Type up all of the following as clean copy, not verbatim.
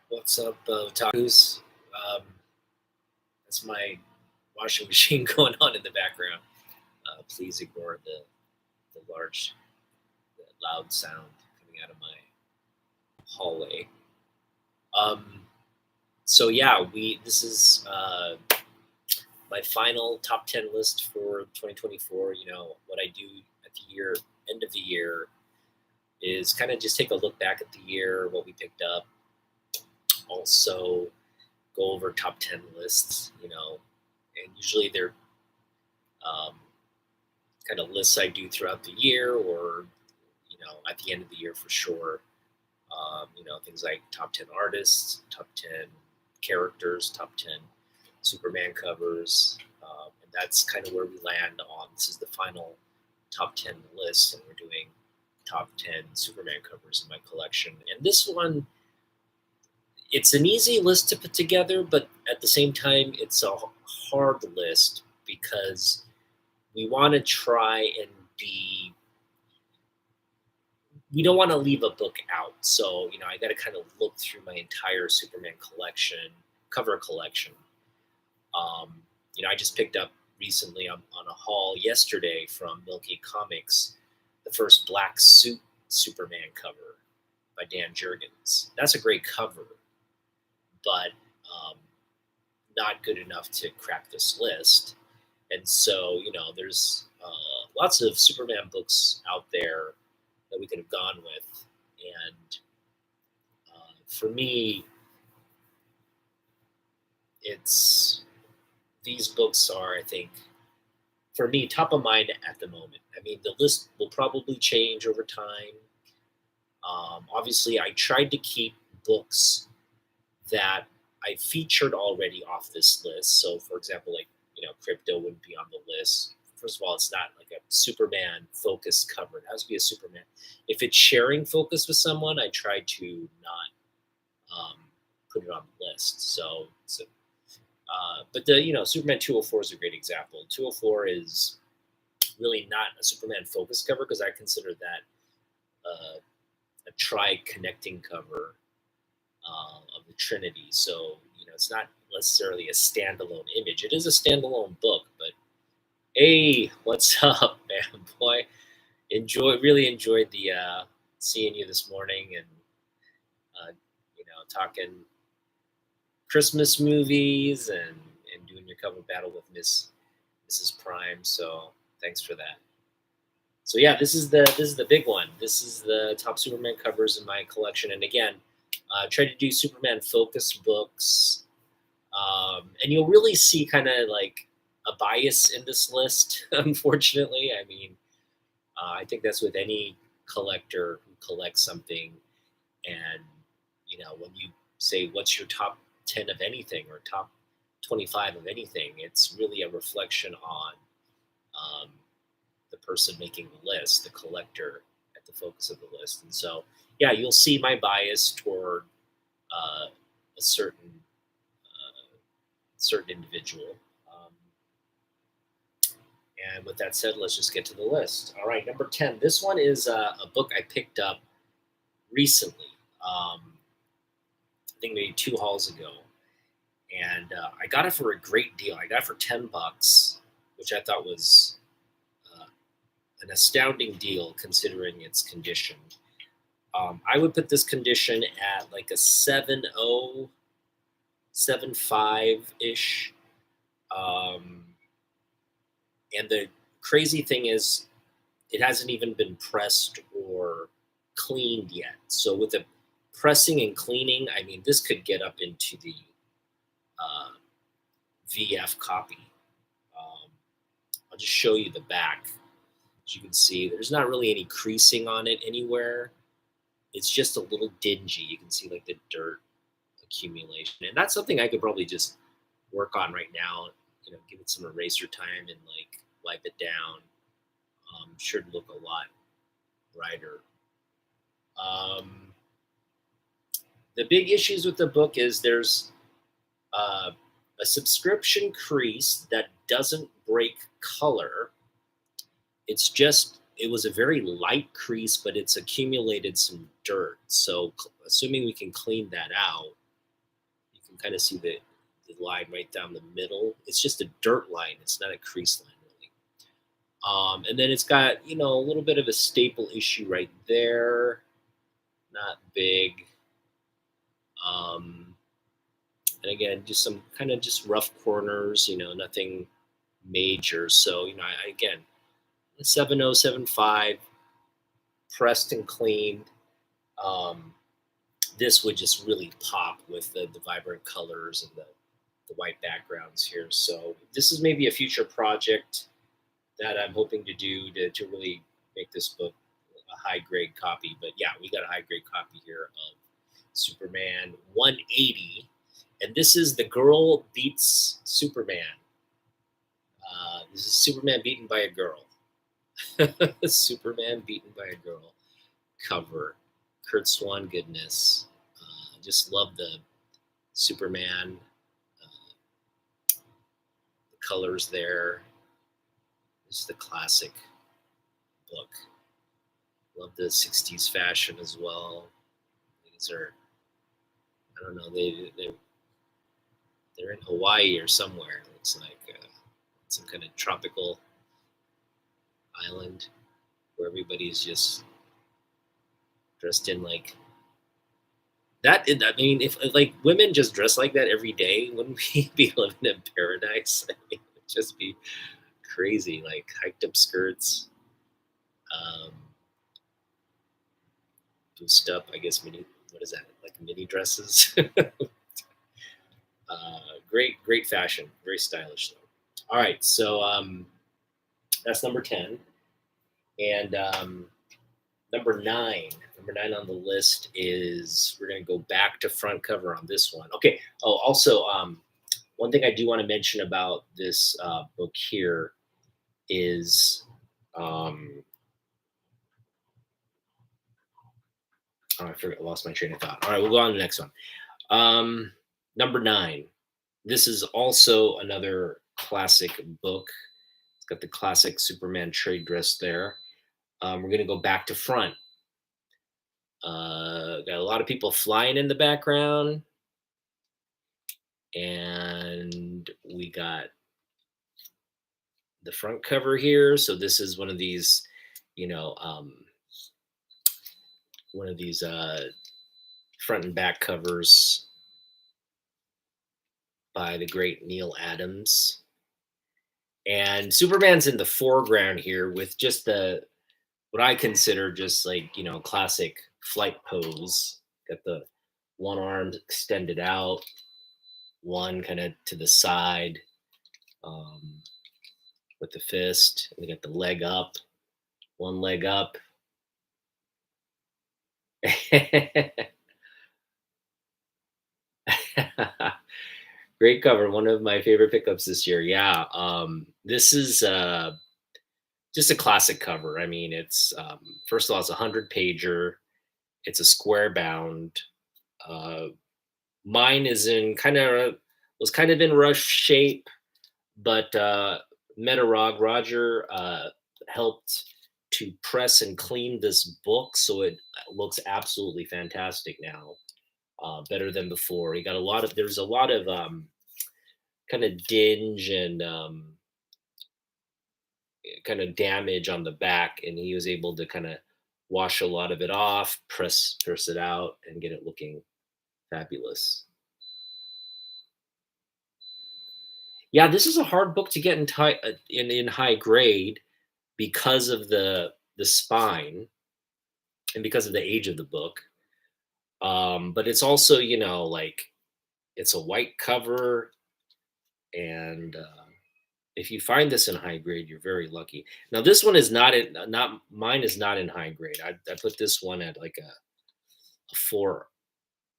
What's up, tacos? Um, that's my washing machine going on in the background. Please ignore the large, the loud sound coming out of my hallway. Um, so yeah, we this is my final top 10 list for 2024. You know what I do at the end of the year is kind of just take a look back at the year, what we picked up. Also, go over top 10 lists. And usually they're um, kind of lists I do throughout the year, or at the end of the year for sure. Things like top 10 artists, top 10 characters, top 10 Superman covers, and that's kind of where we land on. This is the final top 10 list, and we're doing top 10 Superman covers in my collection. And this one, it's an easy list to put together, but at the same time, it's a hard list because we want to try and be we don't want to leave a book out. So, I got to kind of look through my entire Superman cover collection. I just picked up recently on a haul yesterday from Milky Comics the first black suit Superman cover by Dan Jurgens. That's a great cover, but um, not good enough to crack this list. And so, there's lots of Superman books out there that we could have gone with. And for me, it's these books are, I think, for me, top of mind at the moment. I mean, the list will probably change over time. Obviously, I tried to keep books that I featured already off this list. So, for example, like, Crypto wouldn't be on the list. First of all, it's not like a Superman focused cover. It has to be a Superman. If it's sharing focus with someone, I try to not put it on the list. But Superman 204 is a great example. 204 is really not a Superman focus cover because I consider that a tri-connecting cover of the Trinity. So it's not necessarily a standalone image. It is a standalone book, but hey, what's up, man, boy? Really enjoyed the seeing you this morning and talking Christmas movies and doing your cover battle with Mrs. Prime. So thanks for that. So yeah, this is the big one. This is the top Superman covers in my collection. And again, try to do Superman focus books, and you'll really see kind of like a bias in this list. Unfortunately, I mean, I think that's with any collector who collects something, and when you say what's your top 10 of anything or top 25 of anything, it's really a reflection on um, the person making the list, the collector at the focus of the list. And so, yeah, you'll see my bias toward a certain individual. Um, and with that said, let's just get to the list. All right, number 10. This one is a book I picked up recently. I think maybe two hauls ago, and I got it for a great deal. I got it for $10, which I thought was uh, an astounding deal considering its condition. I would put this condition at like a 7.0, 7.5 ish. Um, and the crazy thing is, it hasn't even been pressed or cleaned yet. So with the pressing and cleaning, I mean, this could get up into the uh, VF copy. Um, I'll just show you the back. As you can see, there's not really any creasing on it anywhere. It's just a little dingy. You can see like the dirt accumulation, and that's something I could probably just work on right now. Give it some eraser time and like wipe it down. Should look a lot brighter. Um, the big issues with the book is there's uh, a subscription crease that doesn't break color. It was a very light crease, but it's accumulated some dirt. So assuming we can clean that out, can kind of see the line right down the middle. It's just a dirt line. It's not a crease line really. And then it's got a little bit of a staple issue right there. Not big. Um, and again, just some kind of just rough corners. Nothing major. So again, 7075 pressed and cleaned. Um, this would just really pop with the vibrant colors and the white backgrounds here. So this is maybe a future project that I'm hoping to do to really make this book a high grade copy. But yeah, we got a high grade copy here of Superman 180. And this is The Girl Beats Superman. This is Superman beaten by a girl. Superman beaten by a girl cover. Kurt Swan goodness. Just love the Superman, the colors there. It's the classic book. Love the 60s fashion as well. These are, I don't know, they're in Hawaii or somewhere. It looks like some kind of tropical island where everybody's just dressed in like that. I mean, if like women just dress like that every day, wouldn't we be living in paradise? I mean, it'd just be crazy. Like hiked up skirts, um, boosted up. I guess mini. What is that? Like mini dresses. Great fashion. Very stylish though. All right, so that's number 10, and number nine. Number nine on the list is we're going to go back to front cover on this one. Okay. Oh, also, one thing I do want to mention about this book here is, oh, I forgot, I lost my train of thought. All right, we'll go on to the next one. Number nine. This is also another classic book. It's got the classic Superman trade dress there. We're going to go back to front. Got a lot of people flying in the background. And we got the front cover here. So this is one of these, one of these front and back covers by the great Neil Adams. And Superman's in the foreground here with just what I consider just like, classic flight pose. Got the one arm extended out, one kind of to the side with the fist. We got the leg up, one leg up. Great cover. One of my favorite pickups this year. Yeah. This is just a classic cover. I mean, it's first of all, it's a 100 pager. It's a square bound. Uh, Mine is in was kind of in rough shape, but Roger helped to press and clean this book, so it looks absolutely fantastic now, better than before. He got there's a lot of kind of dinge and kind of damage on the back, and he was able to kind of wash a lot of it off, press it out, and get it looking fabulous. Yeah, this is a hard book to get in high grade because of the spine and because of the age of the book. But it's also, like it's a white cover, and if you find this in high grade, you're very lucky. Now, this one is not mine is not in high grade. I put this one at like a four,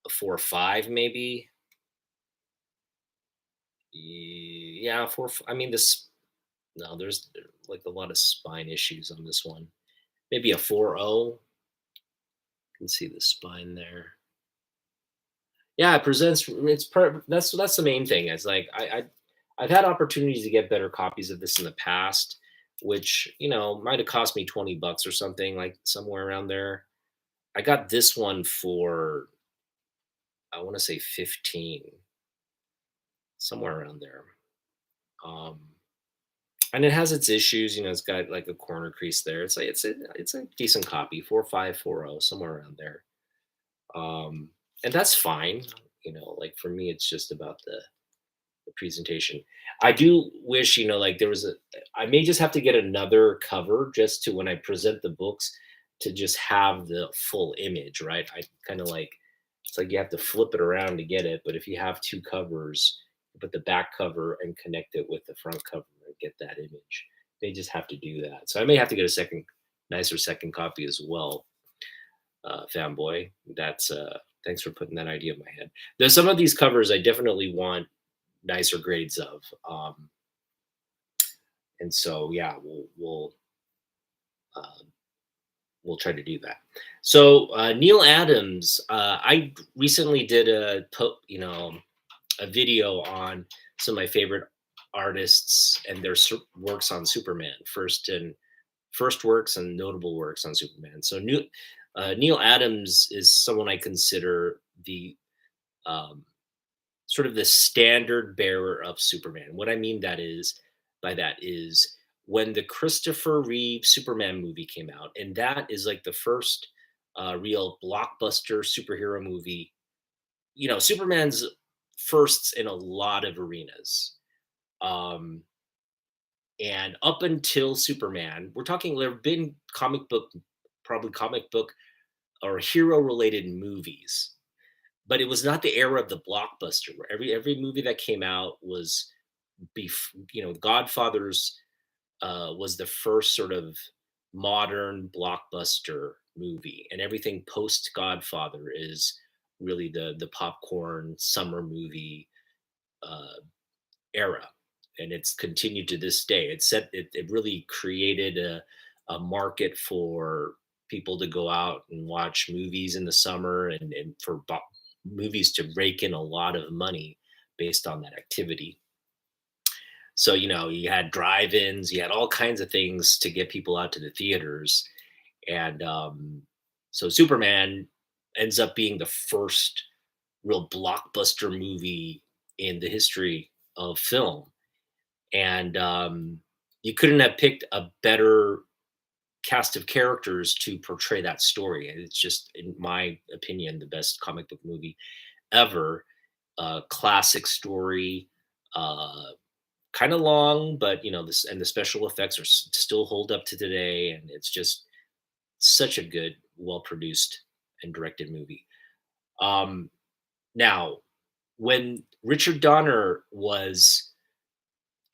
a 4 or 5 maybe. Yeah, four. I mean, this no, there's like a lot of spine issues on this one. Maybe a 4.0. You can see the spine there. Yeah, it presents. That's the main thing. It's like I've had opportunities to get better copies of this in the past, which might have cost me $20 or something, like somewhere around there. I got this one for, I want to say 15. somewhere around there. Um, and it has its issues. It's got like a corner crease there. It's a decent copy, 4540, somewhere around there. Um, and that's fine. Like for me, it's just about the presentation. I do wish, like there was I may just have to get another cover just to when I present the books to just have the full image, right? I kind of like, it's like you have to flip it around to get it, but if you have two covers, you put the back cover and connect it with the front cover and get that image. They just have to do that. So I may have to get a nicer second copy as well, fanboy. That's thanks for putting that idea in my head. There's some of these covers I definitely want nicer grades of. And so yeah, uh, we'll try to do that. So Neil Adams, I recently did a video on some of my favorite artists and their works on Superman, first works and notable works on Superman. So Neil Adams is someone I consider the um, sort of the standard bearer of Superman. What I mean by that is when the Christopher Reeve Superman movie came out, and that is like the first real blockbuster superhero movie. Superman's firsts in a lot of arenas. Um, and up until Superman, we're talking there have been probably comic book or hero related movies, but it was not the era of the blockbuster where every movie that came out was Godfather's was the first sort of modern blockbuster movie, and everything post Godfather is really the popcorn summer movie uh, era, and it's continued to this day. It really created a market for people to go out and watch movies in the summer, and for movies to rake in a lot of money based on that activity. So, you had drive-ins, you had all kinds of things to get people out to the theaters. And so Superman ends up being the first real blockbuster movie in the history of film. And you couldn't have picked a better cast of characters to portray that story. And it's just, in my opinion, the best comic book movie ever. Classic story. Kind of long, but the special effects still hold up to today, and it's just such a good, well produced and directed movie. Now, when Richard Donner was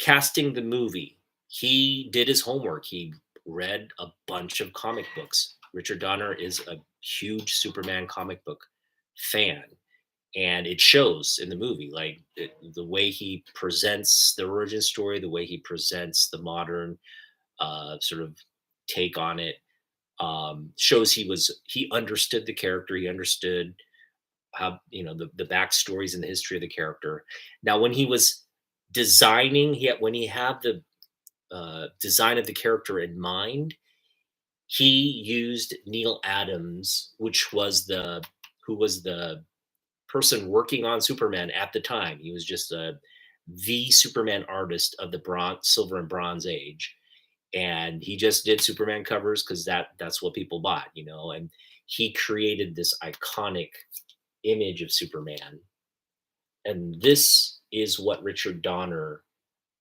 casting the movie, he did his homework. He read a bunch of comic books. Richard Donner is a huge Superman comic book fan, and it shows in the movie, like the way he presents the origin story, the way he presents the modern sort of take on it, shows he understood the character, he understood how the backstories and the history of the character. Now when he was designing, when he had the design of the character in mind, he used Neil Adams, who was the person working on Superman at the time. He was just the Superman artist of the Silver and Bronze Age, and he just did Superman covers because that's what people bought, And he created this iconic image of Superman, and this is what Richard Donner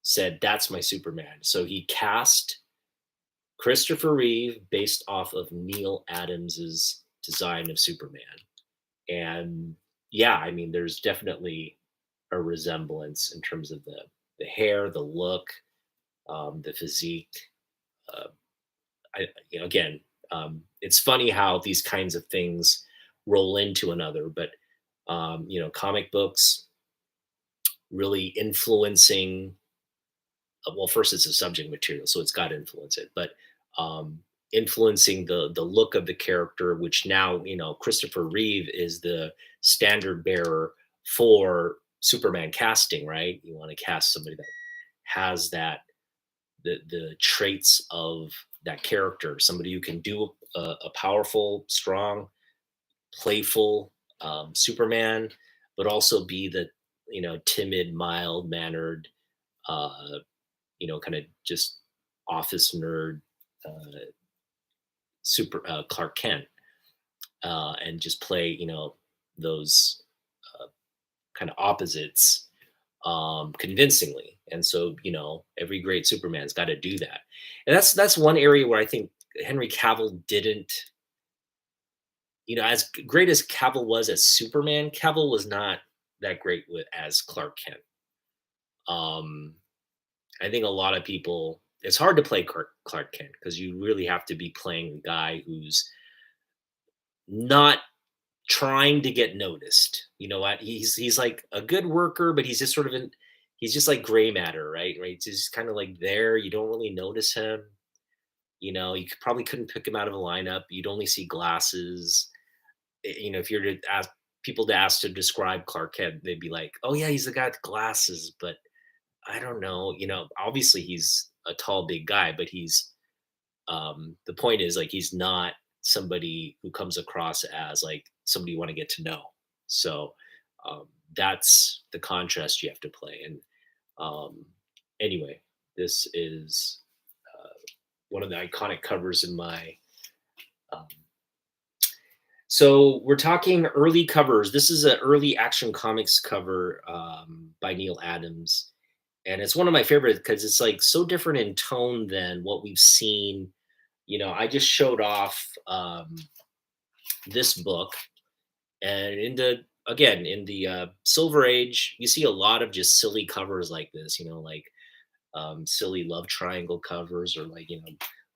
said. That's my Superman. So he cast Christopher Reeve based off of Neil Adams's design of Superman. And yeah, I mean, there's definitely a resemblance in terms of the hair, the look, the physique. Uh, again, it's funny how these kinds of things roll into another, but comic books really influencing. Well, first it's a subject material, so it's got to influence it, but um, influencing the look of the character, which now Christopher Reeve is the standard bearer for Superman casting, right? You want to cast somebody that has the traits of that character, somebody who can do a powerful, strong, playful Superman, but also be timid, mild mannered, uh, kind of just office nerd, uh, super Clark Kent, and just play, those uh, kind of opposites convincingly. And so, every great Superman's got to do that. And that's one area where I think Henry Cavill didn't, as great as Cavill was as Superman, Cavill was not that great with as Clark Kent. Um, I think a lot of people, it's hard to play Clark Kent because you really have to be playing a guy who's not trying to get noticed. You know what? He's like a good worker, but he's just sort of he's just like gray matter, right? Right. He's just kind of like there. You don't really notice him. Probably couldn't pick him out of a lineup. You'd only see glasses. If you're to ask people to ask to describe Clark Kent, they'd be like, "Oh yeah, he's the guy with glasses," but I don't know. Obviously he's a tall, big guy, but the point is, like, he's not somebody who comes across as like somebody you want to get to know. So that's the contrast you have to play. And um, anyway, this is one of the iconic covers in my. Um, so we're talking early covers. This is an early Action Comics cover by Neil Adams, and it's one of my favorites because it's like so different in tone than what we've seen. I just showed off this book, and in the Silver Age, you see a lot of just silly covers like this. Like silly love triangle covers, or like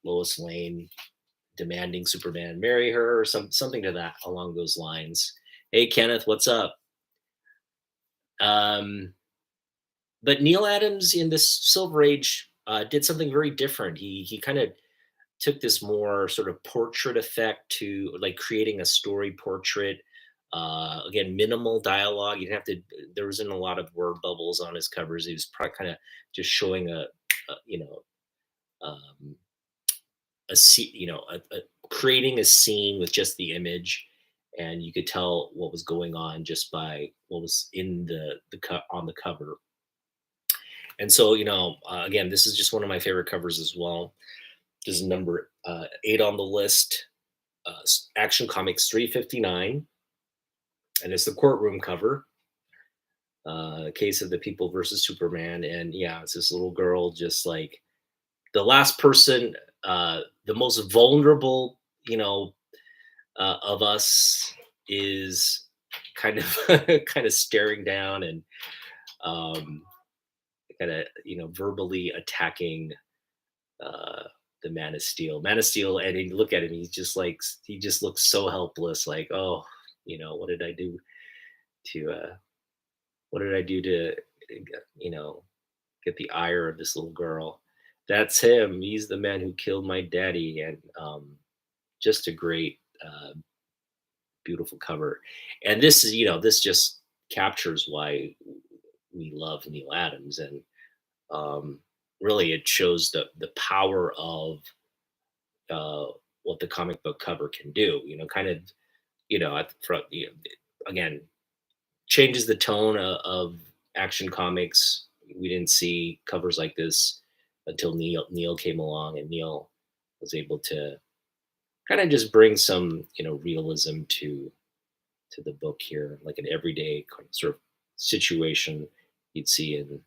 Lois Lane demanding Superman marry her, or something to that along those lines. Hey Kenneth, what's up? Um, but Neil Adams in this Silver Age did something very different. He kind of took this more sort of portrait effect to like creating a story portrait. Again, minimal dialogue. You didn't have to. There wasn't a lot of word bubbles on his covers. He was probably kind of just showing um, a scene, creating a scene with just the image, and you could tell what was going on just by what was in on the cover. And so, again, this is just one of my favorite covers as well. This is number 8 on the list, Action Comics 359, and it's the courtroom cover. Case of the People versus Superman, and yeah, it's this little girl, just like the last person, the most vulnerable, of us, is kind of kind of staring down and um, kind of verbally attacking uh, the Man of Steel. Man of Steel, and you look at him, he just looks so helpless. Like, oh, what did I do to what did I do to you know get the ire of this little girl? That's him. He's the man who killed my daddy, and just a great, beautiful cover. And this just captures why we love Neil Adams, and um, really it shows the power of uh, what the comic book cover can do. Kind of at the front. Again, changes the tone of Action Comics. We didn't see covers like this until Neil came along, and Neil was able to kind of just bring some realism to the book here, like an everyday sort of situation you'd see in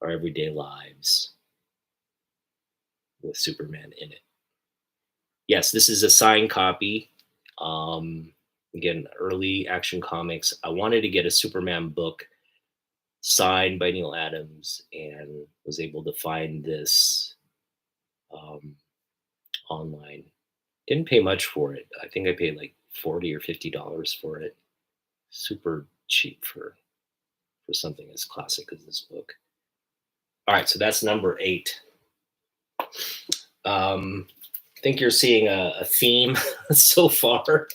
our everyday lives with Superman in it. Yes, this is a signed copy. Um, Again, early Action Comics. I wanted to get a Superman book signed by Neil Adams, and was able to find this um, online. Didn't pay much for it. I think I paid like $40 or $50 for it. Super cheap for something as classic as this book. All right, so that's number 8. I think you're seeing a theme so far.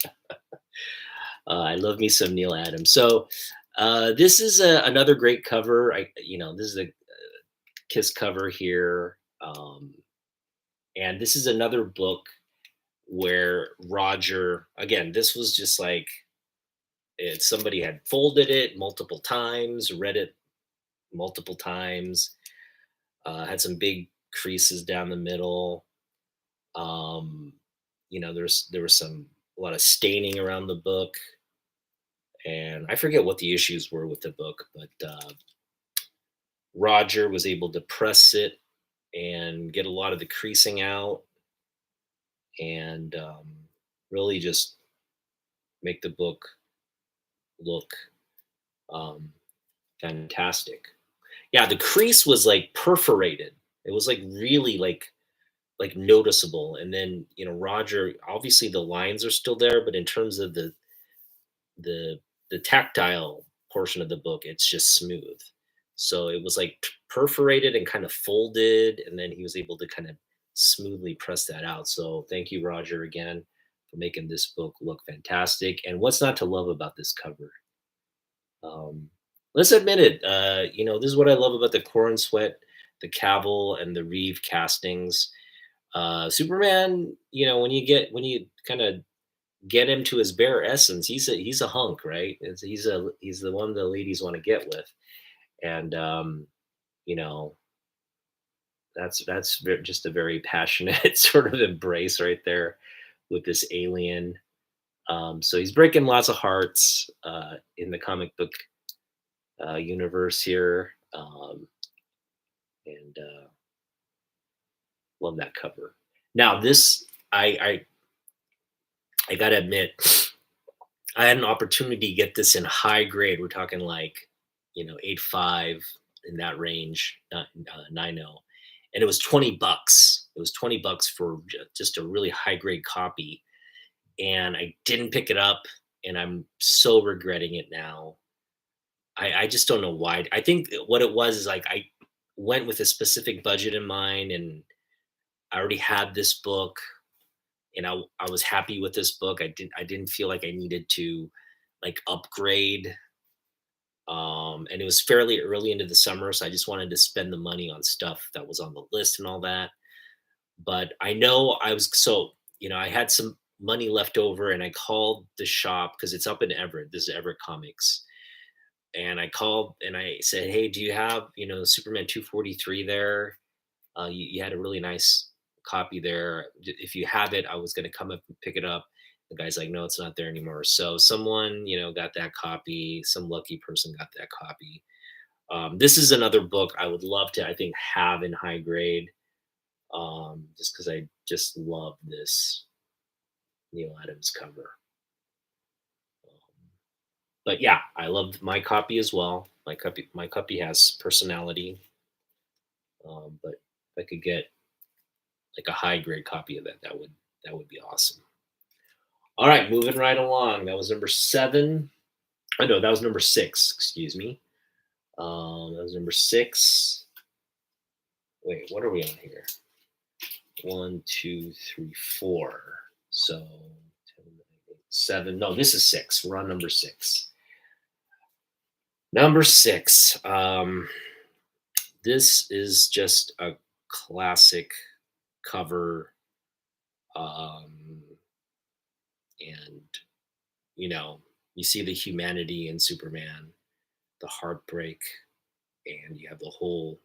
I love me some Neil Adams. So this is another great cover. This is a Kiss cover here, and this is another book where Roger. Again, this was just like somebody had folded it multiple times, read it multiple times, had some big creases down the middle. Um, there was some a lot of staining around the book, and I forget what the issues were with the book, but Roger was able to press it and get a lot of the creasing out, and really just make the book look um, fantastic. Yeah, the crease was like perforated. It was like really like noticeable. And then Roger, obviously the lines are still there, but in terms of the the tactile portion of the book, it's just smooth. So it was like perforated and kind of folded, and then he was able to kind of smoothly press that out. So thank you, Roger, again for making this book look fantastic. And what's not to love about this cover? Um, let's admit it. This is what I love about the Corn Sweat, the Cavill, and the Reeve castings. Superman, when you kind of get him to his bare essence, he's a hunk, right? He's the one the ladies want to get with, and you know just a very passionate sort of embrace right there with this alien. So he's breaking lots of hearts in the comic book universe here, and love that cover. Now this, I gotta admit, I had an opportunity to get this in high grade. We're talking like, 8.5 in that range, not 9.0. And it was 20 bucks. It was 20 bucks for just a really high grade copy. And I didn't pick it up. And I'm so regretting it now. I just don't know why. I think what it was is like I went with a specific budget in mind, and I already had this book, and I was happy with this book. I didn't feel like I needed to like upgrade. And it was fairly early into the summer, so I just wanted to spend the money on stuff that was on the list and all that. But I know I was so I had some money left over, and I called the shop because it's up in Everett. This is Everett Comics, and I called and I said, "Hey, do you have Superman 243 there? You had a really nice copy there. If you have it, I was going to come up and pick it up." The guy's like, "No, it's not there anymore." So someone, got that copy. Some lucky person got that copy. This is another book I would love to, I think, have in high grade, just because I just love this Neil Adams cover. But yeah, I loved my copy as well. My copy has personality. But if I could get like a high grade copy of that, that would be awesome. All right, moving right along. That was number 7. I know that was number 6. Excuse me. That was number 6. Wait, what are we on here? 1, 2, 3, 4. So 10, 9, 8, 7. No, this is 6. We're on number 6. Number 6. This is just a classic cover. Um, and you see the humanity in Superman, the heartbreak, and you have the whole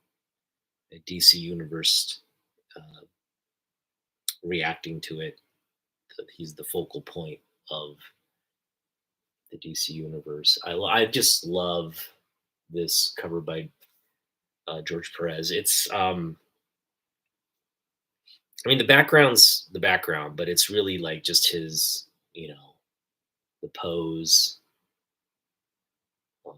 DC universe uh, reacting to it. He's the focal point of the DC universe. I just love this cover by George Perez. It's I mean, the background's the background, but it's really like just his, the pose. Um,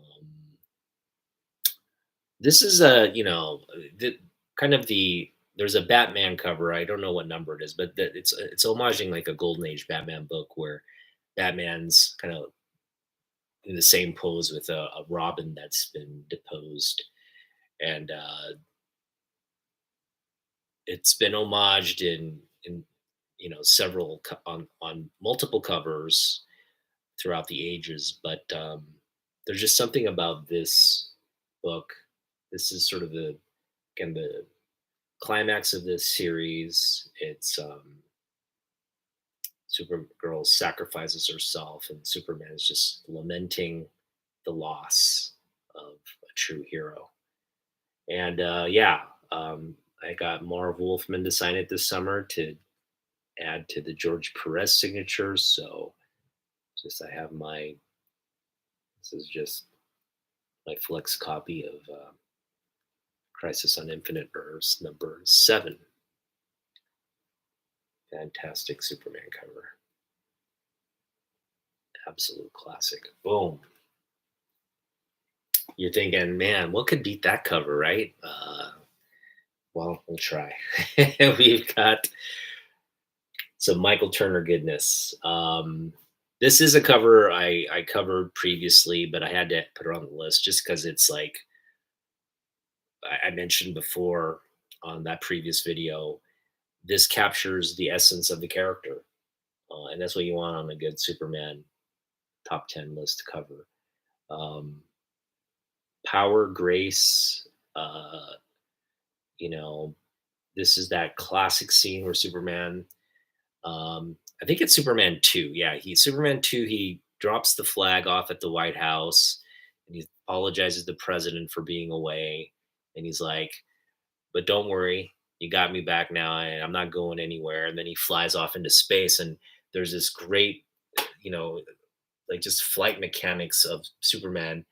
this is the kind of there's a Batman cover. I don't know what number it is, but it's homaging like a golden age Batman book where Batman's kind of in the same pose with a Robin that's been deposed, and it's been homaged in several on multiple covers throughout the ages. But there's just something about this book. This is sort of the climax of this series. It's Supergirl sacrifices herself, and Superman is just lamenting the loss of a true hero. And yeah, I got Marv Wolfman to sign it this summer to add to the George Perez signatures. So just I have my this is just my flex copy of Crisis on Infinite Earths #7. Fantastic Superman cover. Absolute classic. Boom. You're thinking, man, what could beat that cover, right? Well, we'll try. We've got some Michael Turner goodness. This is a cover I covered previously, but I had to put it on the list just because it's like I mentioned before on that previous video. This captures the essence of the character, and that's what you want on a good Superman top 10 list cover. Um, Power, grace, you know, this is that classic scene where Superman, I think it's Superman 2. Yeah, Superman 2, he drops the flag off at the White House and he apologizes to the president for being away. And he's like, but don't worry, you got me back now and I'm not going anywhere. And then he flies off into space and there's this great, you know, like just flight mechanics of Superman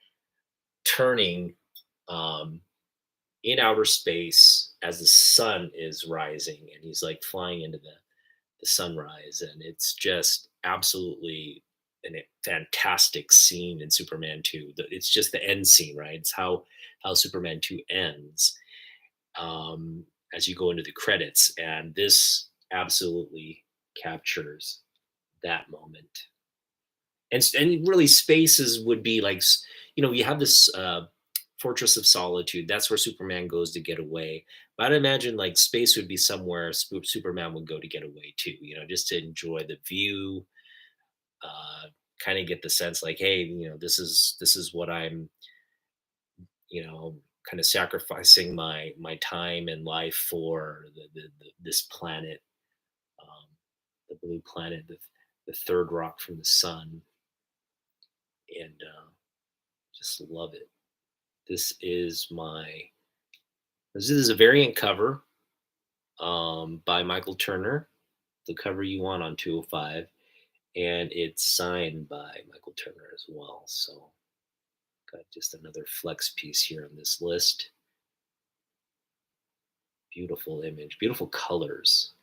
turning um, in outer space as the sun is rising and he's like flying into the sunrise, and it's just absolutely a fantastic scene in Superman 2. It's just the end scene, right? It's how Superman 2 ends, um, as you go into the credits, and this absolutely captures that moment. And really, spaces would be like you have this Fortress of Solitude. That's where Superman goes to get away. But I'd imagine like space would be somewhere Superman would go to get away too. Just to enjoy the view, kind of get the sense like, hey, this is what I'm, kind of sacrificing my time and life for this planet, um, the blue planet, the third rock from the sun, and just love it. This is my this is a variant cover by Michael Turner, the cover you want on 205, and it's signed by Michael Turner as well. So got just another flex piece here on this list. Beautiful image, beautiful colors.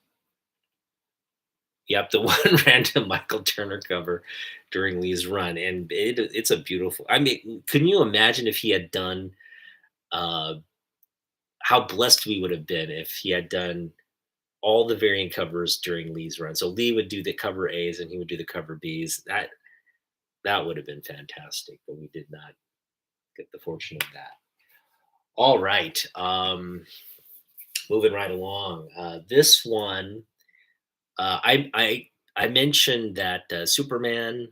Yep, the one random Michael Turner cover during Lee's run, and it's a beautiful. I mean, can you imagine if he had done uh, how blessed we would have been if he had done all the variant covers during Lee's run. So Lee would do the cover A's and he would do the cover B's. That would have been fantastic, but we did not get the fortune of that. All right, moving right along. This one, I mentioned that Superman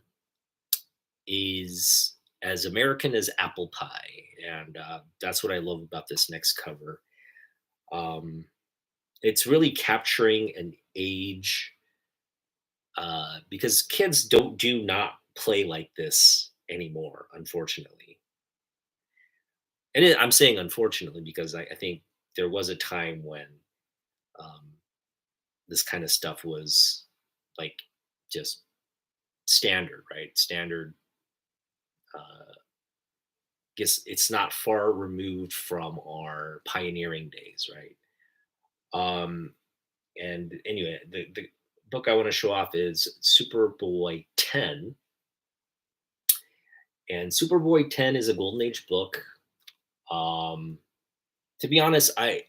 is as American as apple pie, and that's what I love about this next cover. Um, it's really capturing an age, because kids do not play like this anymore, unfortunately. And I'm saying unfortunately because I think there was a time when um, this kind of stuff was like just standard, right? Standard. Guess it's not far removed from our pioneering days, right? Um, and anyway, the book I want to show off is Superboy 10. And Superboy 10 is a Golden Age book. Um, to be honest, I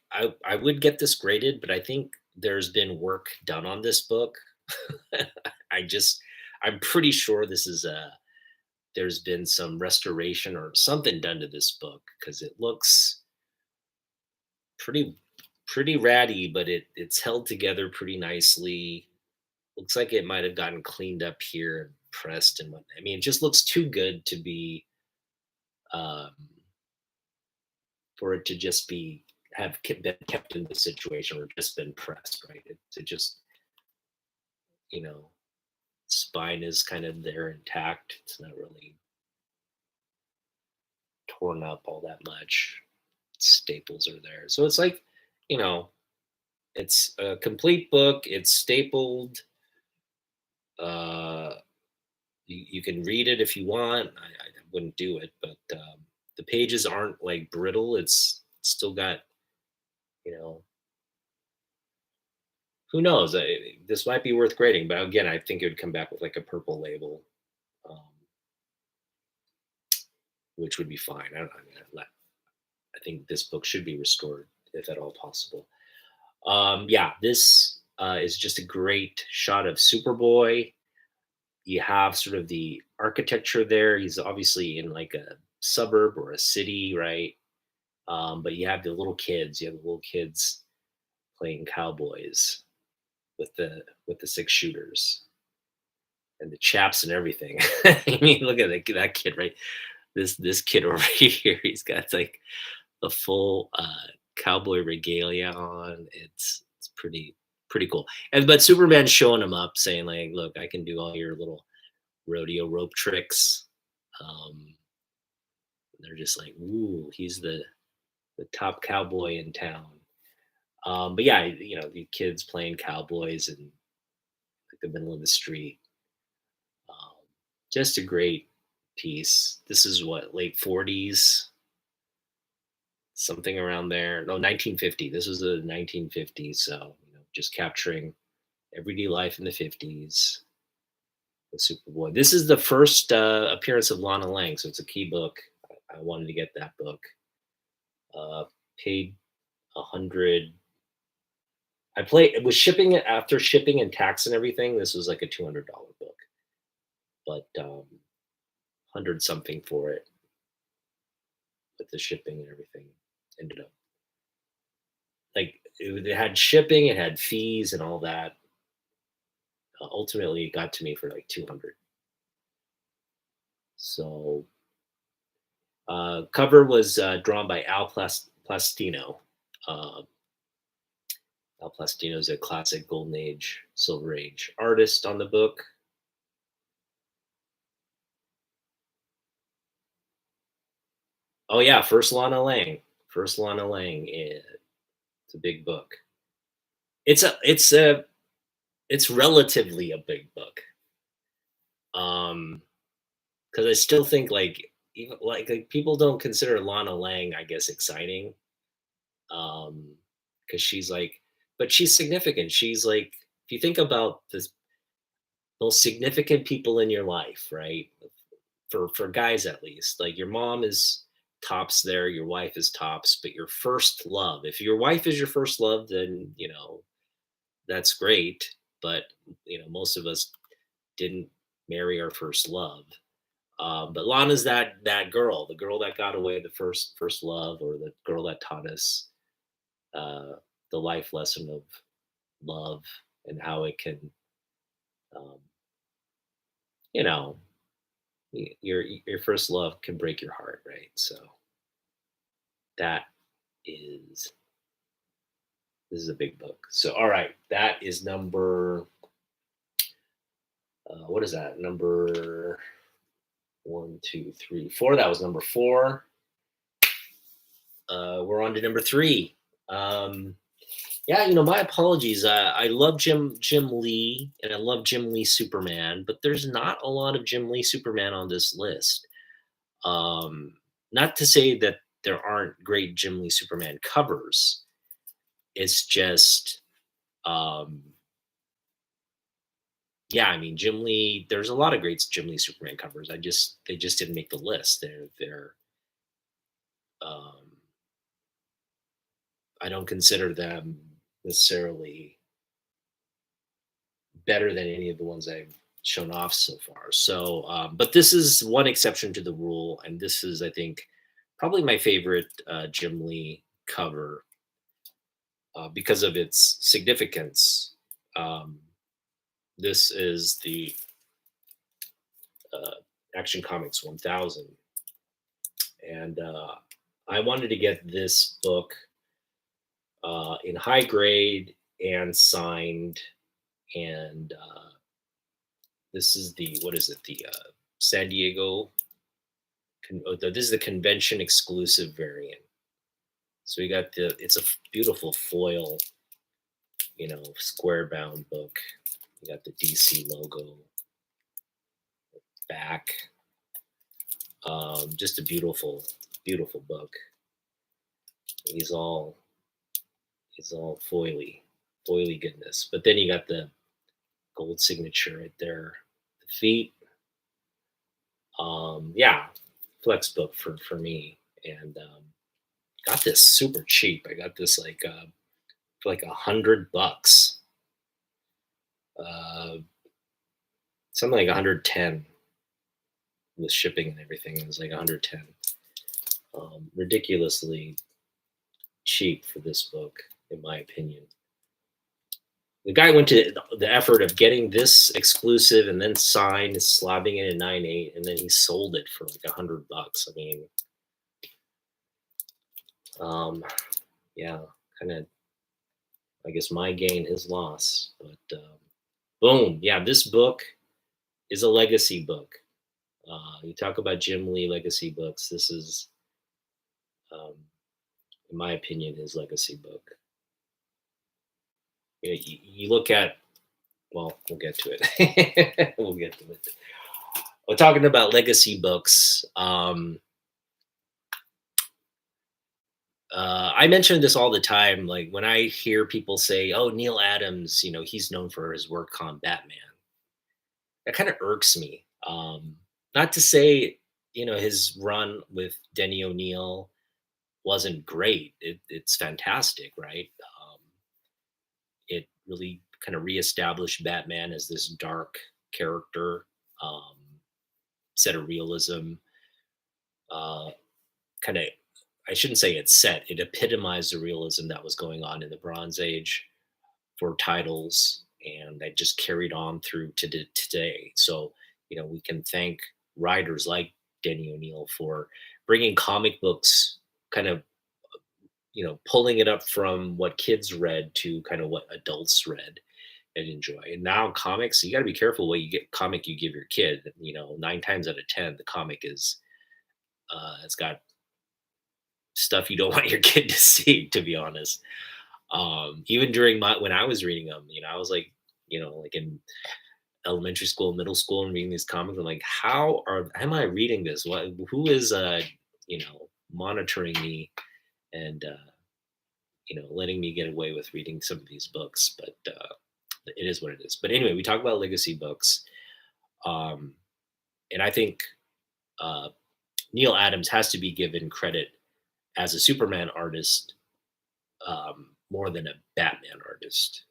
would get this graded, but I think there's been work done on this book. I just I'm pretty sure this is a there's been some restoration or something done to this book because it looks pretty pretty ratty, but it's held together pretty nicely. Looks like it might have gotten cleaned up here and pressed and what. I mean, it just looks too good to be um, for it to just be been kept in this situation or just been pressed, right? To just you know Spine is kind of there intact. It's not really torn up all that much. Staples are there. So it's like, you know, it's a complete book. It's stapled. Uh, you can read it if you want. I wouldn't do it, but the pages aren't like brittle. It's still got, you know, who knows? This might be worth grading, but again, I think it would come back with like a purple label, um, which would be fine. I mean, I think this book should be restored if at all possible. Yeah, this is just a great shot of Superboy. You have sort of the architecture there. He's obviously in like a suburb or a city, right? But you have the little kids. You have the little kids playing cowboys with the six shooters and the chaps and everything. I mean, look at that kid, right? This kid over here. He's got like the full cowboy regalia on. It's pretty cool. And but Superman's showing him up, saying like, "Look, I can do all your little rodeo rope tricks." Um, they're just like, "Ooh, he's the top cowboy in town." But yeah, you know, the kids playing cowboys in like the middle of the street. Um, just a great piece. This is what, late 40s, something around there. No, 1950. This was the 1950s. So, you know, just capturing everyday life in the 50s with Superboy. This is the first appearance of Lana Lang. So it's a key book. I wanted to get that book. Paid 100. I played it was shipping it after shipping and tax and everything. This was like a $200 book, but 100 something for it with the shipping and everything. Ended up like it had shipping, it had fees and all that. Ultimately, it got to me for like 200. So cover was drawn by Plastino. Uh, Al Plastino is a classic Golden Age, Silver Age artist on the book. Oh yeah, first Lana Lang. First Lana Lang. It's a big book. It's relatively a big book. Because I still think like even like people don't consider Lana Lang, I guess, exciting. Because she's like, but she's significant. She's like, if you think about the most significant people in your life, right? For guys at least, like your mom is tops there, your wife is tops, but your first love. If your wife is your first love, then you know that's great. But you know, most of us didn't marry our first love. But Lana's that girl, the girl that got away, the first love, or the girl that taught us uh, the life lesson of love and how it can, um, you know, your first love can break your heart, right? So that is this is a big book. So all right, that is number. What is that? Number one, two, three, four. That was number four. We're on to number three. Yeah, you know, my apologies. I love Jim Lee, and I love Jim Lee Superman, but there's not a lot of Jim Lee Superman on this list. Um, Not to say that there aren't great Jim Lee Superman covers. It's just, um, yeah, I mean, Jim Lee. There's a lot of great Jim Lee Superman covers. They just didn't make the list. They're um, I don't consider them necessarily better than any of the ones I've shown off so far. So, but this is one exception to the rule, and this is, I think, probably my favorite Jim Lee cover because of its significance. Um, this is the uh, Action Comics 1000, and I wanted to get this book in high grade and signed, and This is the what is it? The San Diego. This is the convention exclusive variant. So we got the. It's a beautiful foil, square bound book. You got the DC logo back. Just a beautiful, beautiful book. He's all foily goodness. But then you got the gold signature right there. The feet. Yeah, flex book for me. And got this super cheap. I got this for like $100. Uh, Something like 110 with shipping and everything. It was like 110. Ridiculously cheap for this book, in my opinion. The guy went to the effort of getting this exclusive and then signed, slobbing it in 9.8, and then he sold it for like $100. I mean, yeah, kind of. I guess my gain, his loss. But boom, yeah, this book is a legacy book. You talk about Jim Lee legacy books. This is, um, in my opinion, his legacy book. You look at, well, we'll get to it. We'll get to it. We're talking about legacy books. I mention this all the time. Like when I hear people say, "Oh, Neil Adams, he's known for his work on Batman," that kind of irks me. Not to say, his run with Denny O'Neil wasn't great. It's fantastic, right? It really kind of reestablished Batman as this dark character, um, set of realism. Kind of, I shouldn't say it epitomized the realism that was going on in the Bronze Age for titles, and that just carried on through to today. So, we can thank writers like Denny O'Neil for bringing comic books kind of, pulling it up from what kids read to kind of what adults read and enjoy. And now comics, you got to be careful what comic you give your kid. 9 times out of 10, the comic it's got stuff you don't want your kid to see, to be honest. Even during when I was reading them, I was like, like in elementary school, middle school, and reading these comics. I'm like, am I reading this? Who is, monitoring me and, letting me get away with reading some of these books? But it is what it is. But anyway, we talk about legacy books. And I think uh, Neil Adams has to be given credit as a Superman artist, more than a Batman artist.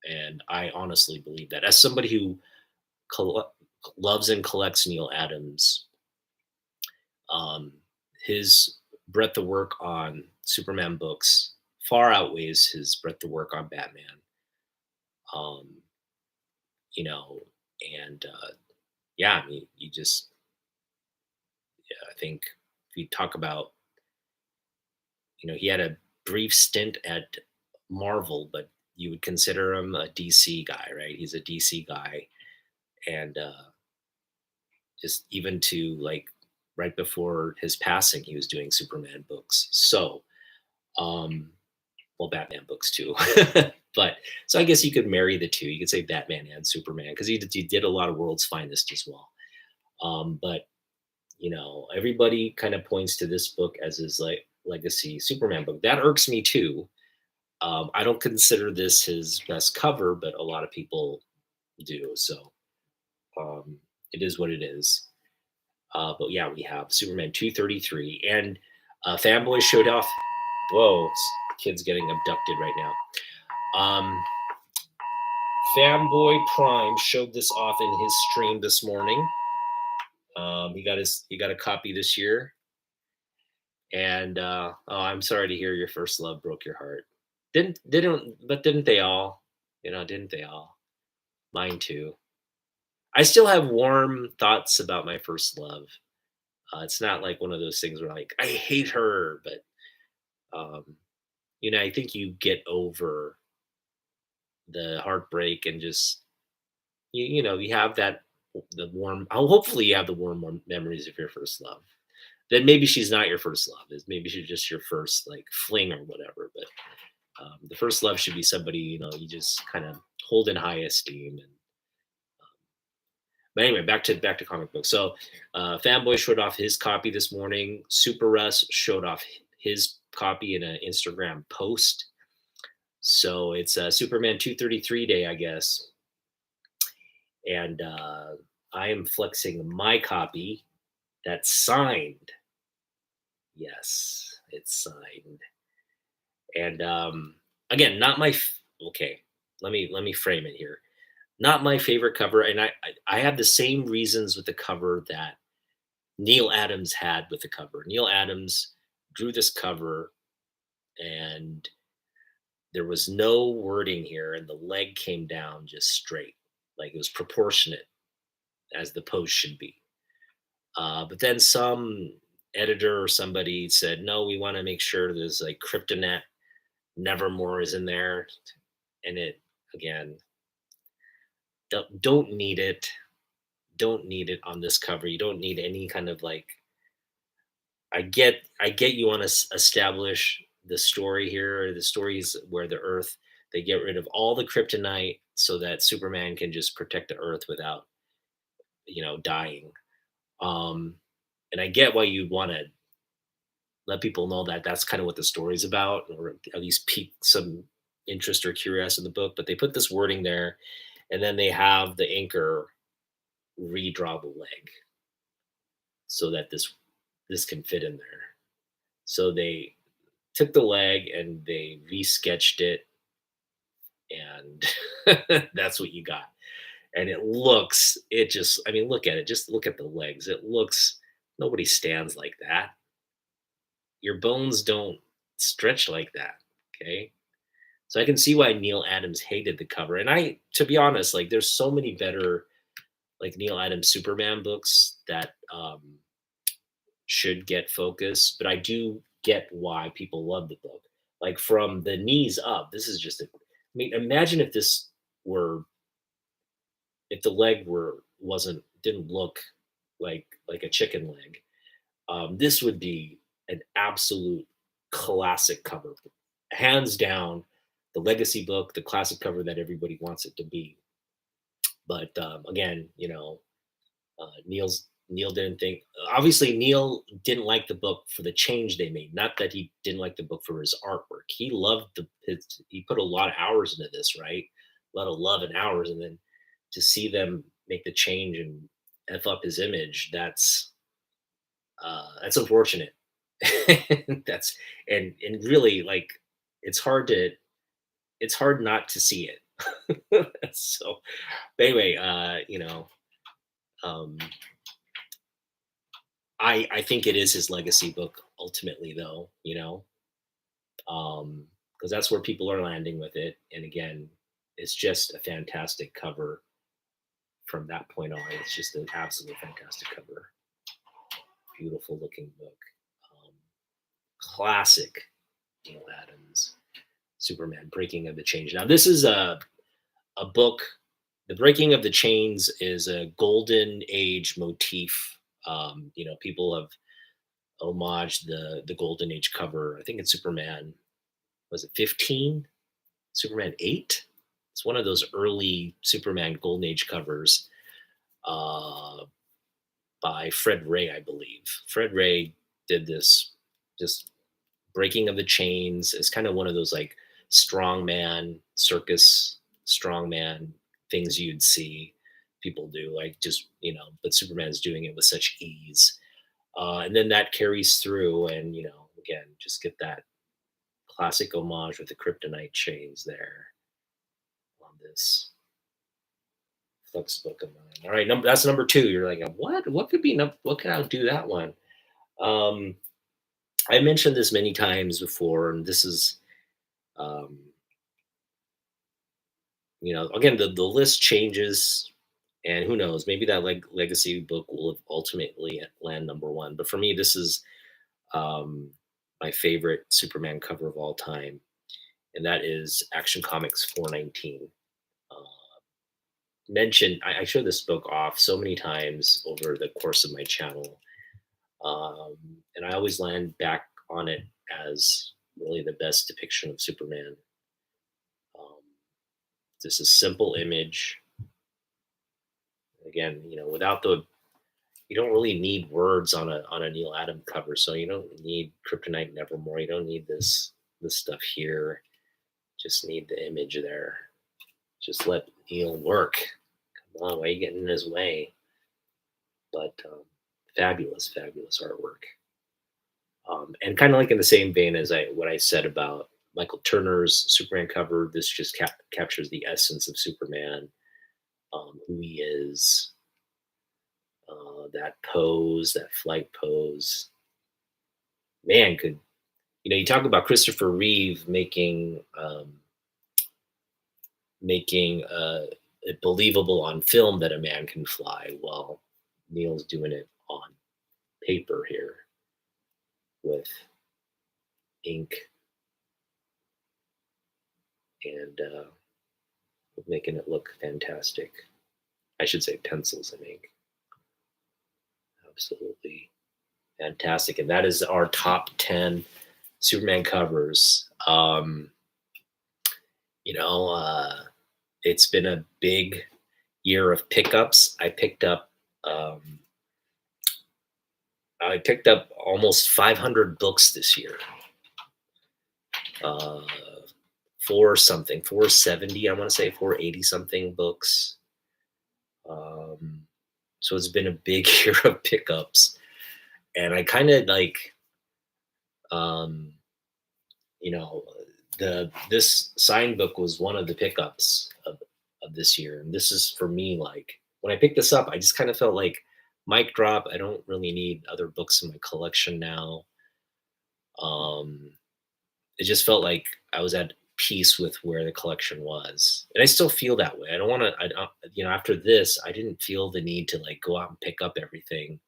And I honestly believe that. As somebody who loves and collects Neil Adams, um, his breadth of work on Superman books far outweighs his breadth of work on Batman. Um, you know, and yeah, I mean, yeah, I think if you talk about, he had a brief stint at Marvel, but you would consider him a DC guy, right? He's a DC guy, and just even to like right before his passing, he was doing Superman books. So, um, well, Batman books too. But so I guess you could marry the two. You could say Batman and Superman because he did a lot of World's Finest as well. But everybody kind of points to this book as his like legacy Superman book. That irks me too. I don't consider this his best cover, but a lot of people do. So it is what it is. But yeah, we have Superman 233 and Fanboy showed off. Whoa, kid's getting abducted right now. Fanboy Prime showed this off in his stream this morning. He got a copy this year. And oh, I'm sorry to hear your first love broke your heart. Didn't they all? Didn't they all? Mine too. I still have warm thoughts about my first love. It's not like one of those things where like I hate her, but um, I think you get over the heartbreak and just you have that the warm. Hopefully, you have the warm memories of your first love. Then maybe she's not your first love. Is maybe she's just your first like fling or whatever. But the first love should be somebody you just kind of hold in high esteem. And but anyway, back to comic books. So, Fanboy showed off his copy this morning. Super Russ showed off his copy in an Instagram post. So it's Superman 233 day, I guess, and I am flexing my copy that's signed. Yes, it's signed. And again, not my okay. Let me frame it here. Not my favorite cover, and I have the same reasons with the cover that Neil Adams had with the cover. Neil Adams drew this cover, and there was no wording here, and the leg came down just straight, like it was proportionate as the post should be. But then some editor or somebody said, no, we want to make sure there's like Kryptonite Nevermore is in there, and it again don't need it. Don't need it on this cover. You don't need any kind of like. I get you want to establish the story here. The stories where the Earth they get rid of all the kryptonite so that Superman can just protect the Earth without dying. Um, and I get why you'd want to let people know that that's kind of what the story's about, or at least pique some interest or curiosity in the book. But they put this wording there, and then they have the inker redraw the leg so that this can fit in there. So they took the leg and they resketched it, and that's what you got. And it just, I mean, look at it. Just look at the legs. It looks, nobody stands like that. Your bones don't stretch like that. Okay. So I can see why Neil Adams hated the cover. And to be honest, like there's so many better like Neil Adams Superman books that should get focus, but I do get why people love the book. Like from the knees up, this is just I mean, imagine if this were if the leg wasn't didn't look like a chicken leg. This would be an absolute classic cover, hands down. The legacy book, the classic cover that everybody wants it to be. But again, Neil didn't think. Obviously, Neil didn't like the book for the change they made. Not that he didn't like the book for his artwork. He loved he put a lot of hours into this, right? A lot of love and hours, and then to see them make the change and f up his image, that's unfortunate. that's and really like it's hard to it's hard not to see it. So but anyway, um, I think it is his legacy book ultimately, though, because that's where people are landing with it. And again, it's just a fantastic cover from that point on. It's just an absolute fantastic cover. Beautiful looking book. Um, Classic Neil Adams Superman Breaking of the Chains. Now, this is a book. The Breaking of the Chains is a golden age motif. People have homaged the golden age cover. I think it's Superman. Was it 15? Superman 8? It's one of those early Superman golden age covers uh, by Fred Ray, I believe. Fred Ray did this just breaking of the chains. It's kind of one of those like strongman circus strongman things you'd see people do, like just but Superman's doing it with such ease. And then that carries through, and again, just get that classic homage with the kryptonite chains there on this Flux book of mine. All right, that's number two. You're like, what? What could be? What could outdo that one? Um, I mentioned this many times before, and this is, um, again, the list changes, and who knows? Maybe that legacy book will ultimately land number one. But for me, this is um, my favorite Superman cover of all time, and that is Action Comics 419. Uh, mention, I show this book off so many times over the course of my channel, um, and I always land back on it as really the best depiction of Superman. Um, just a simple image. Again, without the you don't really need words on a Neil Adam cover, so you don't need Kryptonite Nevermore. You don't need this stuff here. Just need the image there. Just let Neil work. Come on, why are you getting in his way? But fabulous, fabulous artwork. And kind of like in the same vein as what I said about Michael Turner's Superman cover, this just captures the essence of Superman, who he is, that pose, that flight pose. Man, could you talk about Christopher Reeve making it believable on film that a man can fly. Well, Neil's doing it on paper here with ink and making it look fantastic. I should say pencils and ink. Absolutely fantastic. And that is our top 10 Superman covers. You know, it's been a big year of pickups. Um, I picked up almost 500 books this year. Uh, 470, I want to say 480 something books. So it's been a big year of pickups, and I kind of like, um, you know, the this sign book was one of the pickups of this year, and this is for me like when I picked this up, I just kind of felt like mic drop. I don't really need other books in my collection now. Um, it just felt like I was at peace with where the collection was, and I still feel that way. I don't want to. I don't, after this, I didn't feel the need to like go out and pick up everything.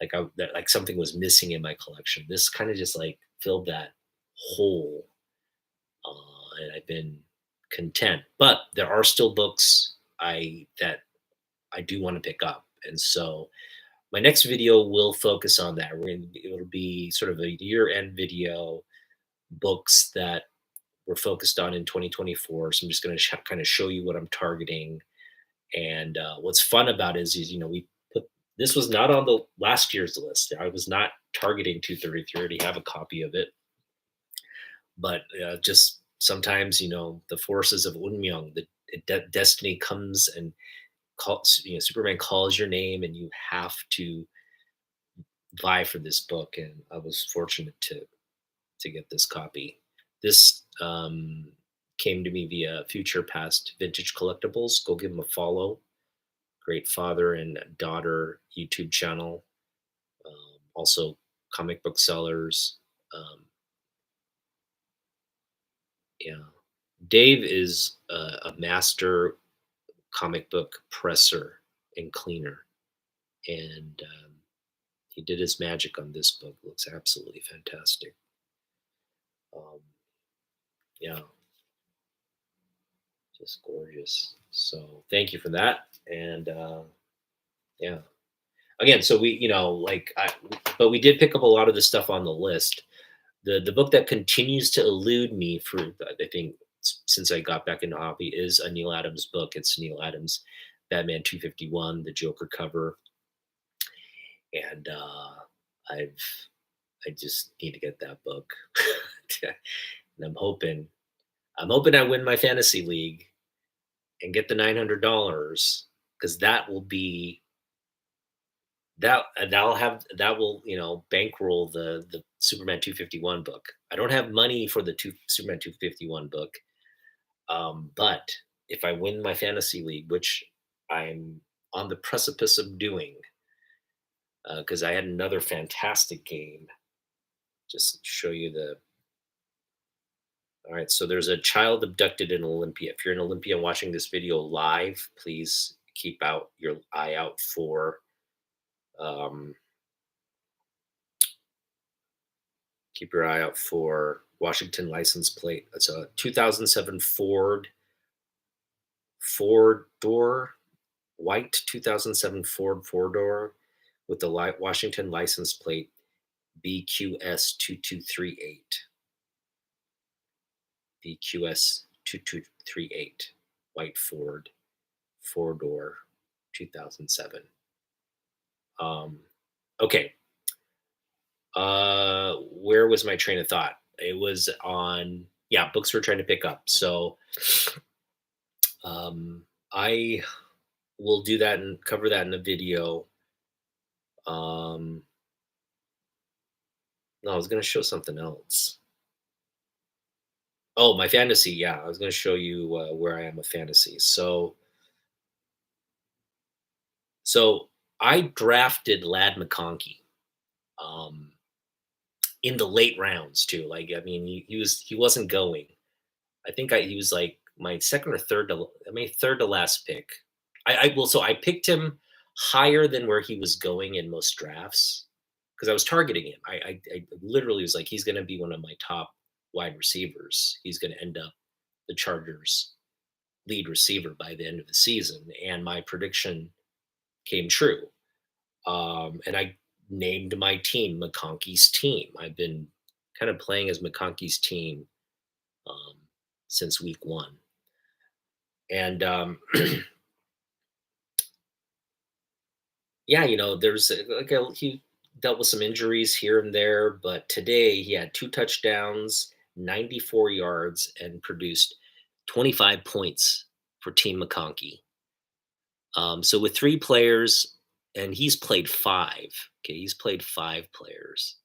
Like something was missing in my collection. This kind of just like filled that hole, and I've been content. But there are still books that I do want to pick up, and so my next video will focus on that. It'll be sort of a year-end video, books that we're focused on in 2024. So I'm just going to kind of show you what I'm targeting. And what's fun about it is we put this was not on the last year's list. I was not targeting 233. I already have a copy of it, but just sometimes the forces of Unmyeong, the destiny comes and calls. Superman calls your name, and you have to vie for this book. And I was fortunate to get this copy. This came to me via Future Past Vintage Collectibles. Go give them a follow. Great father and daughter YouTube channel. Also, comic book sellers. Yeah, Dave is a master comic book presser and cleaner, and he did his magic on this book. It looks absolutely fantastic. Um, yeah, just gorgeous. So thank you for that. And yeah, again, so we, but we did pick up a lot of the stuff on the list. The book that continues to elude me for, I think, since I got back into hobby is a Neil Adams book. It's Neil Adams Batman 251, the Joker cover. And I just need to get that book. And I'm hoping I win my fantasy league and get the $900, because that will be that will bankroll the Superman 251 book. I don't have money for the Superman 251 book, but if I win my fantasy league, which I'm on the precipice of doing, because I had another fantastic game. Just show you the. All right, so there's a child abducted in Olympia. If you're in Olympia and watching this video live, please keep your eye out for. Keep your eye out for Washington license plate. It's a 2007 Ford four-door, white 2007 Ford four-door with the Washington license plate BQS2238. BQS2238. White Ford four-door 2007. Okay. Where was my train of thought? It was on, yeah, books we're trying to pick up. So I will do that and cover that in a video. No, I was going to show something else. Oh, my fantasy. Yeah, I was going to show you where I am with fantasy. So I drafted Lad McConkey um, in the late rounds too. Like, I mean, he wasn't going. I think he was like my second or third to, I mean, third to last pick. So I picked him higher than where he was going in most drafts because I was targeting him. I literally was like, he's going to be one of my top wide receivers. He's going to end up the Chargers' lead receiver by the end of the season, and my prediction came true. And I named my team McConkey's team. I've been kind of playing as McConkey's team um, since week one. And yeah, there's he dealt with some injuries here and there, but today he had two touchdowns, 94 yards, and produced 25 points for Team McConkey. So with three players, and he's played five. Okay, he's played five players.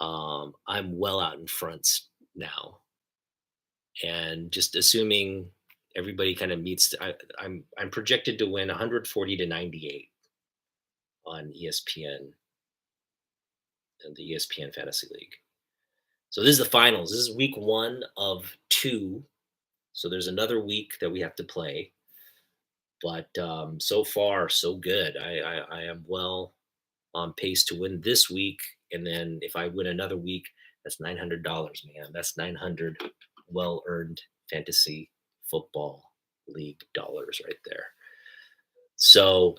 I'm well out in front now, and just assuming everybody kind of meets, I'm projected to win 140 to 98 on ESPN and the ESPN Fantasy League. So this is the finals. This is week one of two. So there's another week that we have to play. But so far, so good. I am well on pace to win this week. And then if I win another week, that's $900, man. That's 900 well earned fantasy football league dollars right there. So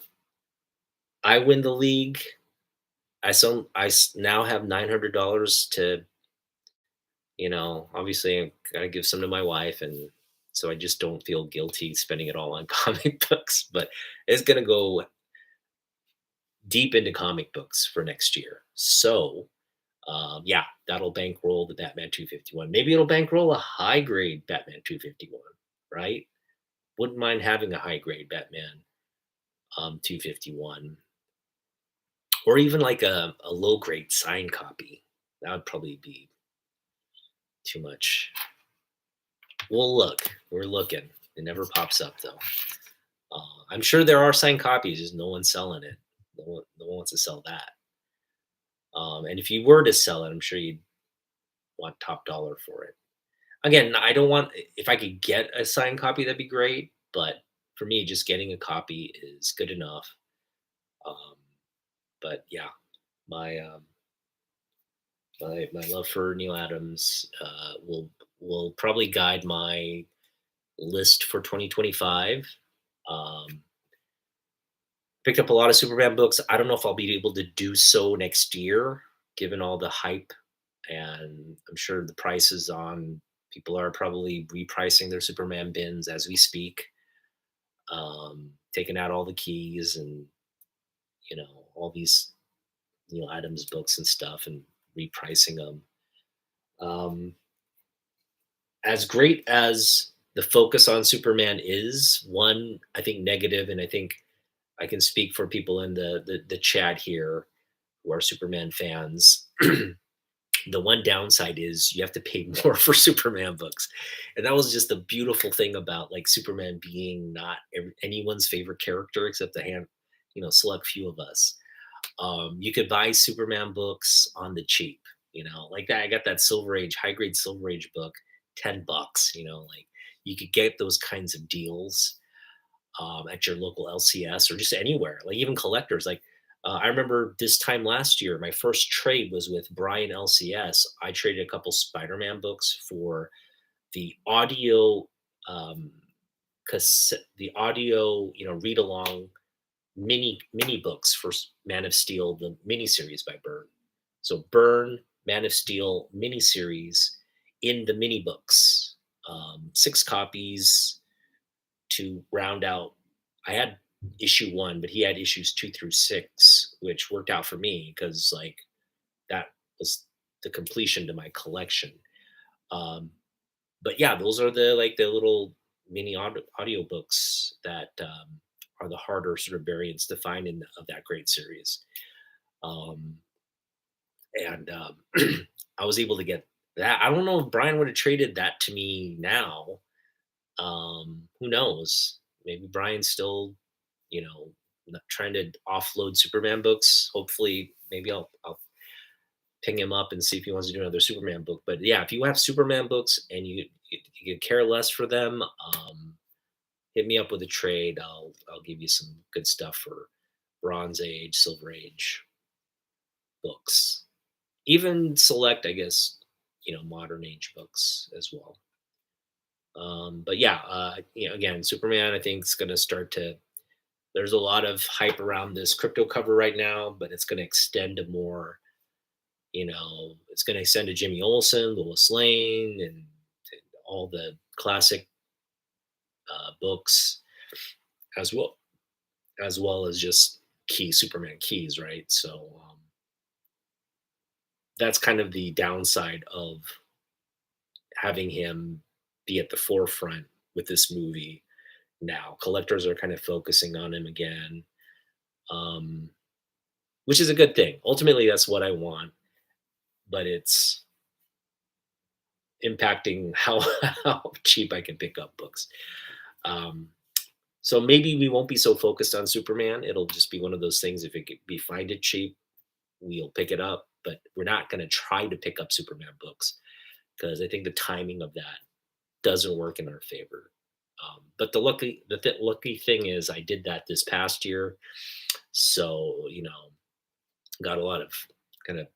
I win the league. I now have $900 to, obviously I gotta give some to my wife, and so I just don't feel guilty spending it all on comic books. But it's gonna go deep into comic books for next year. So yeah, that'll bankroll the Batman 251. Maybe it'll bankroll a high grade Batman 251, right? Wouldn't mind having a high grade Batman 251, or even like a low grade signed copy. That would probably be too much. We'll look. We're looking. It never pops up though. I'm sure there are signed copies, just no one's selling it. No one wants to sell that. And if you were to sell it, I'm sure you'd want top dollar for it. Again, I don't want, if I could get a signed copy, that'd be great. But for me, just getting a copy is good enough. Um, but yeah, my my love for Neil Adams will probably guide my list for 2025. Picked up a lot of Superman books. I don't know if I'll be able to do so next year, given all the hype, and I'm sure the prices on people are probably repricing their Superman bins as we speak, taking out all the keys and all these Neil Adams books and stuff and repricing them. As great as the focus on Superman is, one I think negative, and I think I can speak for people in the chat here who are Superman fans. The one downside is you have to pay more for Superman books, and that was just the beautiful thing about like Superman being not anyone's favorite character except select few of us. You could buy Superman books on the cheap, like that. I got that Silver Age, high grade Silver Age book, $10. Like you could get those kinds of deals at your local LCS or just anywhere, like even collectors. Like I remember this time last year, my first trade was with Brian LCS. I traded a couple Spider-Man books for the audio. Um, the audio, read along mini books for Man of Steel, the miniseries by Byrne. So Byrne, Man of Steel miniseries in the mini books, 6 copies to round out. I had issue 1, but he had issues 2 through 6, which worked out for me because like that was the completion to my collection. Um, but yeah, those are the little mini audio books that are the harder sort of variants to find of that great series. Um, and I was able to get that. I don't know if Brian would have traded that to me now. Who knows? Maybe Brian's still, not trying to offload Superman books. Hopefully, maybe I'll ping him up and see if he wants to do another Superman book. But yeah, if you have Superman books and you care less for them, hit me up with a trade. I'll give you some good stuff for Bronze Age, Silver Age books. Even select, I guess, modern age books as well. But yeah, again, Superman, I think is going to start to. There's a lot of hype around this crypto cover right now, but it's going to extend to more. It's going to extend to Jimmy Olsen, Lois Lane, and all the classic books, as well as just Superman keys, right? So that's kind of the downside of having him be at the forefront with this movie now. Collectors are kind of focusing on him again, um, which is a good thing. Ultimately, that's what I want, but it's impacting how how cheap I can pick up books. Um, so maybe we won't be so focused on Superman. It'll just be one of those things. If we find it cheap, we'll pick it up. But we're not going to try to pick up Superman books because I think the timing of that doesn't work in our favor. But lucky thing is I did that this past year, so got a lot of kind of.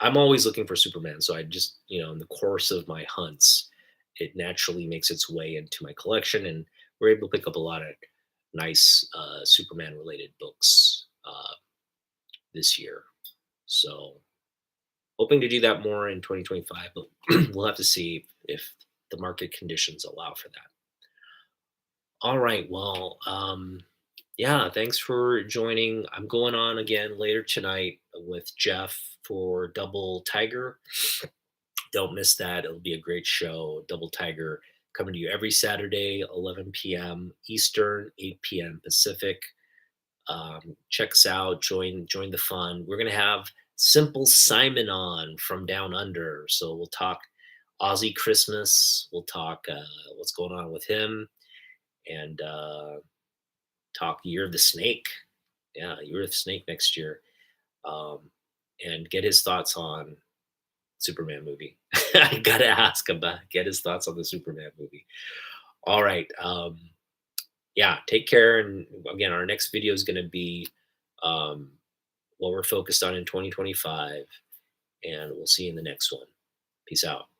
I'm always looking for Superman, so I just in the course of my hunts, it naturally makes its way into my collection, and we're able to pick up a lot of nice Superman related books this year. So hoping to do that more in 2025, but we'll have to see if the market conditions allow for that. All right. Well, yeah, thanks for joining. I'm going on again later tonight with Jeff for Double Tiger. Don't miss that. It'll be a great show. Double Tiger coming to you every Saturday, 11 p.m. Eastern, 8 p.m. Pacific. Check us out. Join the fun. We're gonna have Simple Simon on from Down Under. So we'll talk Aussie Christmas. We'll talk what's going on with him, and talk Year of the Snake. Yeah, Year of the Snake next year, um, and get his thoughts on Superman movie. I gotta get his thoughts on the Superman movie. All right. Yeah, take care. And again, our next video is going to be um, what we're focused on in 2025. And we'll see you in the next one. Peace out.